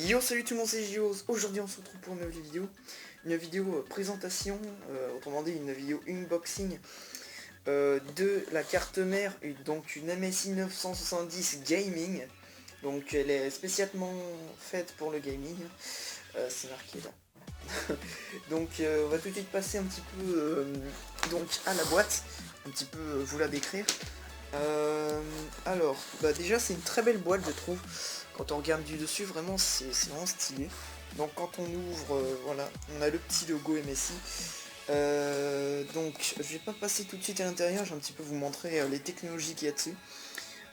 Yo, salut tout le monde, c'est Gios. Aujourd'hui on se retrouve pour une vidéo présentation, autrement dit une vidéo unboxing de la carte mère, donc une MSI 970 Gaming. Donc elle est spécialement faite pour le gaming, c'est marqué là. Donc on va tout de suite passer un petit peu donc à la boîte, un petit peu vous la décrire. Alors, déjà c'est une très belle boîte je trouve. Quand on regarde du dessus, vraiment c'est vraiment stylé. Donc quand on ouvre, voilà, on a le petit logo MSI. Donc je vais pas passer tout de suite à l'intérieur, je vais un petit peu vous montrer les technologies qu'il y a dessus.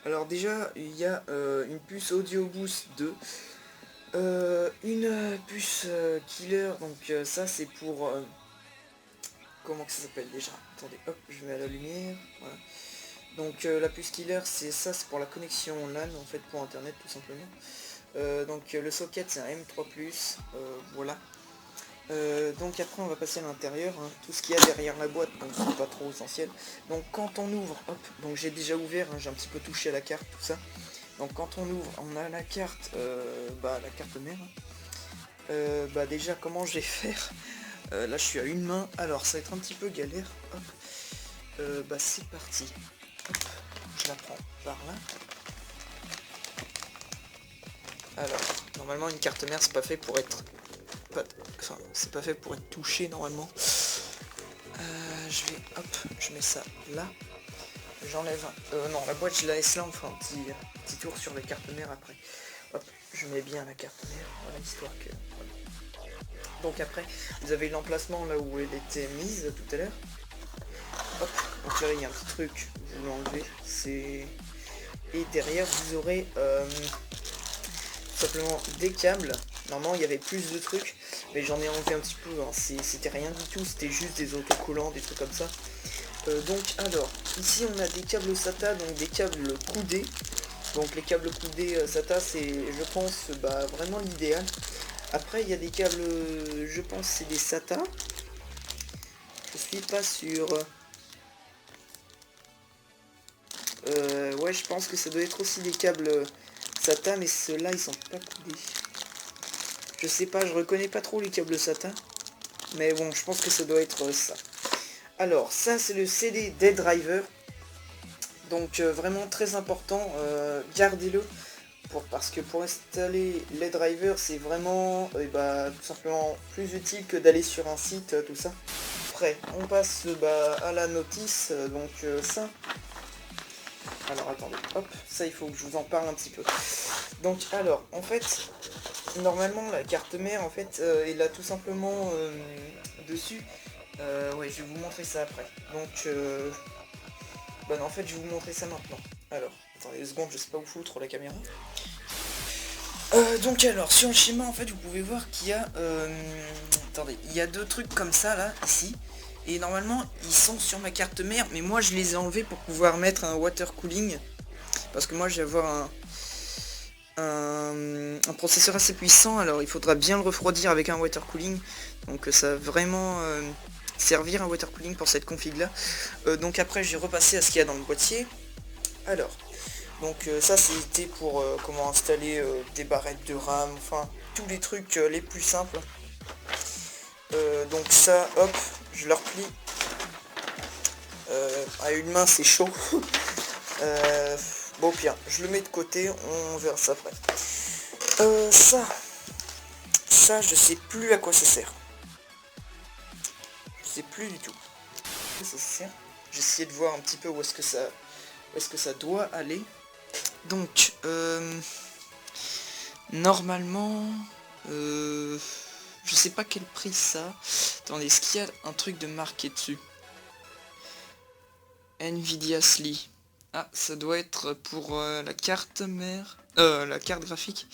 Alors déjà il y a une puce Audio Boost 2, une puce killer, donc ça c'est pour comment que ça s'appelle déjà, attendez, hop, je mets à la lumière, voilà. Donc la puce killer c'est pour la connexion LAN en fait, pour internet tout simplement. Donc le socket c'est un M3+, voilà. Donc après on va passer à l'intérieur, hein, tout ce qu'il y a derrière la boîte, donc c'est pas trop essentiel. Donc quand on ouvre, hop, donc j'ai déjà ouvert, hein, j'ai un petit peu touché à la carte, tout ça. Donc quand on ouvre, on a la carte, la carte mère. Déjà comment je vais faire, là je suis à une main, alors ça va être un petit peu galère, hop. C'est parti, hop, je la prends par là. Alors, normalement une carte mère c'est pas fait pour être... c'est pas fait pour être touché normalement. Je vais... Hop, je mets ça là. J'enlève... non, la boîte je la laisse là, on fera un petit tour sur les cartes mères après. Hop, je mets bien la carte mère, voilà, histoire que... Voilà. Donc après, vous avez l'emplacement là où elle était mise tout à l'heure. Hop, donc là il y a un petit truc, vous l'enlevez, c'est... Et derrière vous aurez... simplement des câbles. Normalement il y avait plus de trucs, mais j'en ai enlevé un petit peu, hein. C'était rien du tout, c'était juste des autocollants, des trucs comme ça. Donc alors, ici on a des câbles SATA, donc des câbles coudés. Donc les câbles coudés SATA c'est, je pense, vraiment l'idéal. Après il y a des câbles, je pense c'est des SATA. Je suis pas sûr. Ouais, je pense que ça doit être aussi des câbles SATA, mais ceux-là ils sont pas coudés. Je sais pas, je reconnais pas trop les câbles SATA. Mais bon, je pense que ça doit être ça. Alors, ça c'est le CD des drivers. Donc vraiment très important, gardez-le. Parce que pour installer les drivers, c'est vraiment tout simplement plus utile que d'aller sur un site, tout ça. Après, on passe à la notice, donc ça. Alors attendez, hop, ça il faut que je vous en parle un petit peu. Donc alors, en fait, normalement la carte mère, en fait, elle a tout simplement dessus. Ouais, je vais vous montrer ça après. Donc, en fait, je vais vous montrer ça maintenant. Alors, attendez 2 secondes, je sais pas où foutre la caméra. Donc alors, sur le schéma, en fait, vous pouvez voir qu'il y a... attendez, il y a 2 trucs comme ça, là, ici. Et normalement, ils sont sur ma carte mère, mais moi, je les ai enlevés pour pouvoir mettre un water cooling. Parce que moi, je vais avoir un processeur assez puissant, alors il faudra bien le refroidir avec un water cooling. Donc ça va vraiment servir un water cooling pour cette config là. Donc après, j'ai repassé à ce qu'il y a dans le boîtier. Alors... Donc ça c'était pour comment installer des barrettes de RAM, enfin tous les trucs les plus simples. Donc ça, hop, je le replie. À une main c'est chaud. Bon pire, je le mets de côté, on verra ça après. Ça je sais plus à quoi ça sert. Je sais plus du tout. Ça sert. J'ai essayé de voir un petit peu où est-ce que ça doit aller. Donc, normalement, je sais pas quel prix ça. Attendez, est-ce qu'il y a un truc de marqué dessus? Nvidia Sli. Ah, ça doit être pour la carte mère, la carte graphique.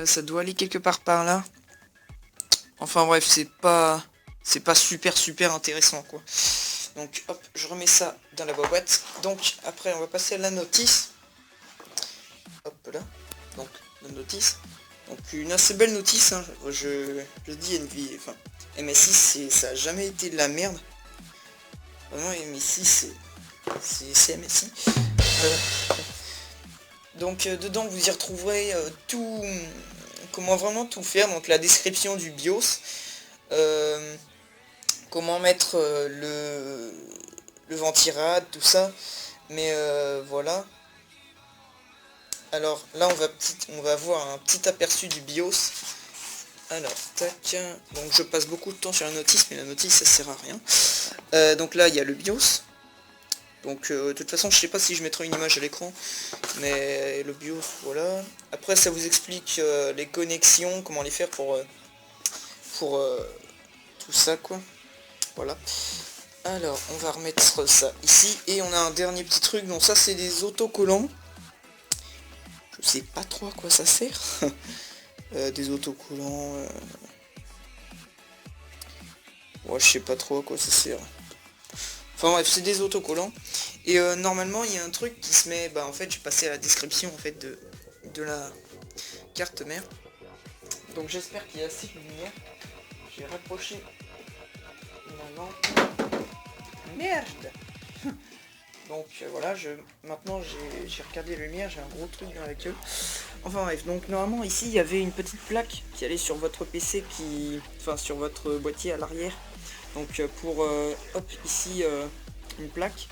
Ça doit aller quelque part par là. Enfin bref, c'est pas super intéressant quoi. Donc hop, je remets ça dans la boîte. Donc après on va passer à la notice. Hop là. Donc la notice. Donc une assez belle notice, hein. Je dis MSI, ça a jamais été de la merde. Vraiment MSI c'est MSI. Donc dedans vous y retrouverez tout, comment vraiment tout faire, donc la description du BIOS, comment mettre le ventirad, tout ça, mais voilà. Alors là on va voir un petit aperçu du BIOS. Alors, tac, donc je passe beaucoup de temps sur la notice, mais la notice ça sert à rien. Donc là il y a le BIOS. Donc de toute façon je sais pas si je mettrai une image à l'écran, mais le BIOS voilà. Après ça vous explique les connexions, comment les faire pour tout ça quoi. Voilà. Alors on va remettre ça ici et on a un dernier petit truc, donc ça c'est des autocollants. Je sais pas trop à quoi ça sert. Des autocollants. Ouais, je sais pas trop à quoi ça sert. Enfin bref, c'est des autocollants. Et normalement, il y a un truc qui se met... Bah en fait, je vais passer à la description en fait de la carte mère. Donc j'espère qu'il y a assez de lumière. Je vais rapprocher ma lampe. Merde. Donc voilà, maintenant j'ai regardé la lumière, j'ai un gros truc dans la queue. Enfin bref, donc normalement ici il y avait une petite plaque qui allait sur votre PC enfin sur votre boîtier à l'arrière. Donc pour hop ici une plaque.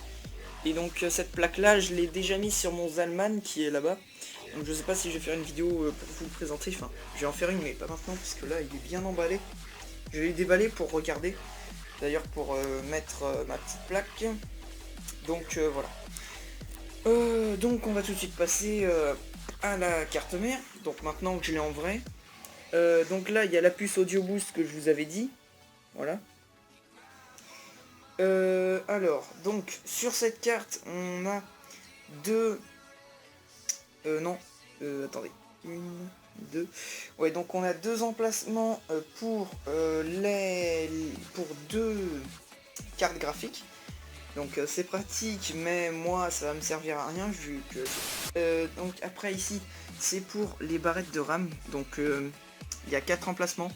Et donc cette plaque là je l'ai déjà mise sur mon Zalman qui est là-bas. Donc je sais pas si je vais faire une vidéo pour vous le présenter, enfin je vais en faire une mais pas maintenant puisque là il est bien emballé. Je vais le déballer pour regarder. D'ailleurs pour mettre ma petite plaque. Donc voilà. Donc on va tout de suite passer à la carte mère. Donc maintenant que je l'ai en vrai. Donc là il y a la puce Audio Boost que je vous avais dit. Voilà. Alors, donc sur cette carte on a deux... non, attendez. Une, deux. Ouais, donc on a deux emplacements pour deux cartes graphiques. Donc c'est pratique, mais moi ça va me servir à rien vu que... donc après ici, c'est pour les barrettes de RAM. Donc il y a 4 emplacements.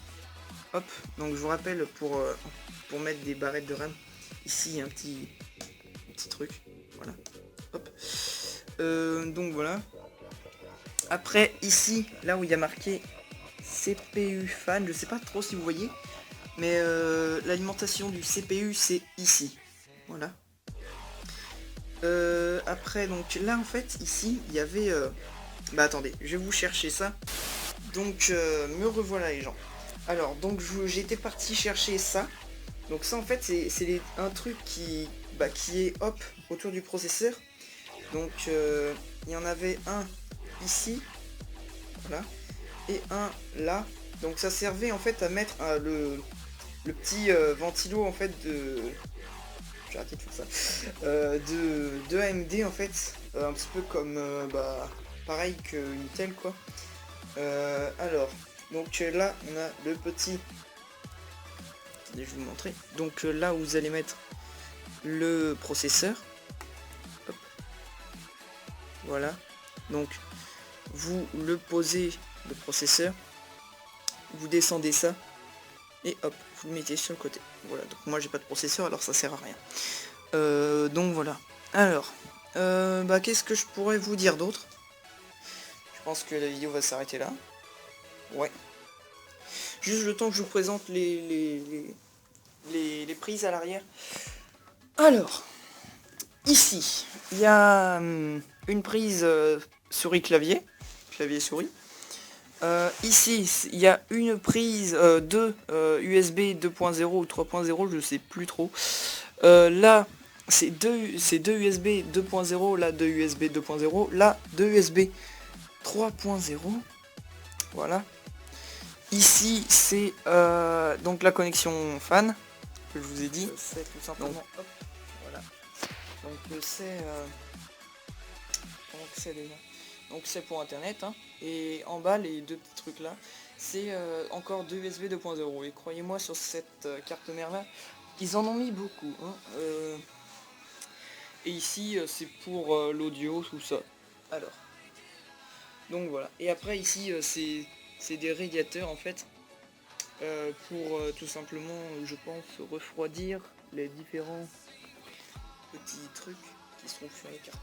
Hop, donc je vous rappelle pour mettre des barrettes de RAM. Ici il y a un petit truc. Voilà. Hop. Donc voilà. Après ici, là où il y a marqué CPU fan, je sais pas trop si vous voyez. Mais l'alimentation du CPU c'est ici. Voilà. Après donc là en fait ici il y avait bah attendez je vais vous chercher ça. Donc me revoilà les gens. Alors donc j'étais parti chercher ça. Donc ça en fait c'est un truc qui est hop autour du processeur. Donc il y en avait un ici. Voilà. Et un là. Donc ça servait en fait à mettre le petit ventilo en fait de... J'ai arrêté de faire ça. De AMD en fait, un petit peu comme pareil que Intel quoi. Alors, donc là on a le petit. Attendez, je vais vous montrer. Donc là où vous allez mettre le processeur. Hop. Voilà. Donc vous le posez le processeur. Vous descendez ça. Et hop, vous le mettez sur le côté. Voilà, donc moi j'ai pas de processeur alors ça sert à rien. Donc voilà. Alors, qu'est-ce que je pourrais vous dire d'autre? Je pense que la vidéo va s'arrêter là. Ouais. Juste le temps que je vous présente les prises à l'arrière. Alors, ici, il y a une prise souris-clavier. Clavier-souris. Ici, il y a une prise de USB 2.0 ou 3.0, je sais plus trop. Là, c'est deux USB 2.0, là 2 USB 2.0, là 2 USB 3.0. Voilà. Ici, c'est donc la connexion fan que je vous ai dit. C'est tout simplement. Donc, hop, voilà. Donc c'est comment que c'est déjà? Donc c'est pour internet hein. Et en bas les deux petits trucs là c'est encore 2 USB 2.0 et croyez-moi sur cette carte mère là ils en ont mis beaucoup hein. Et ici c'est pour l'audio tout ça. Alors donc voilà et après ici c'est des radiateurs en fait pour tout simplement je pense refroidir les différents petits trucs qui sont sur les cartes.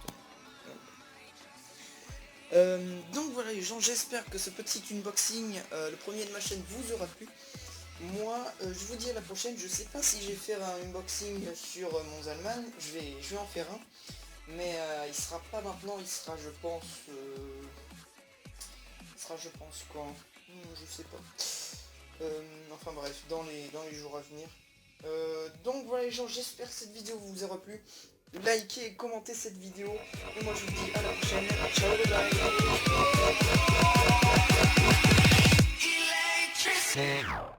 Donc voilà les gens, j'espère que ce petit unboxing, le premier de ma chaîne, vous aura plu. Moi, je vous dis à la prochaine. Je sais pas si je vais faire un unboxing sur mon Zalman, je vais en faire un. Mais il sera pas maintenant, il sera je pense... quand je sais pas. Enfin bref, dans les jours à venir. Donc voilà les gens, j'espère que cette vidéo vous aura plu. Likez et commentez cette vidéo. Et moi je vous dis à la prochaine. Ciao les bye.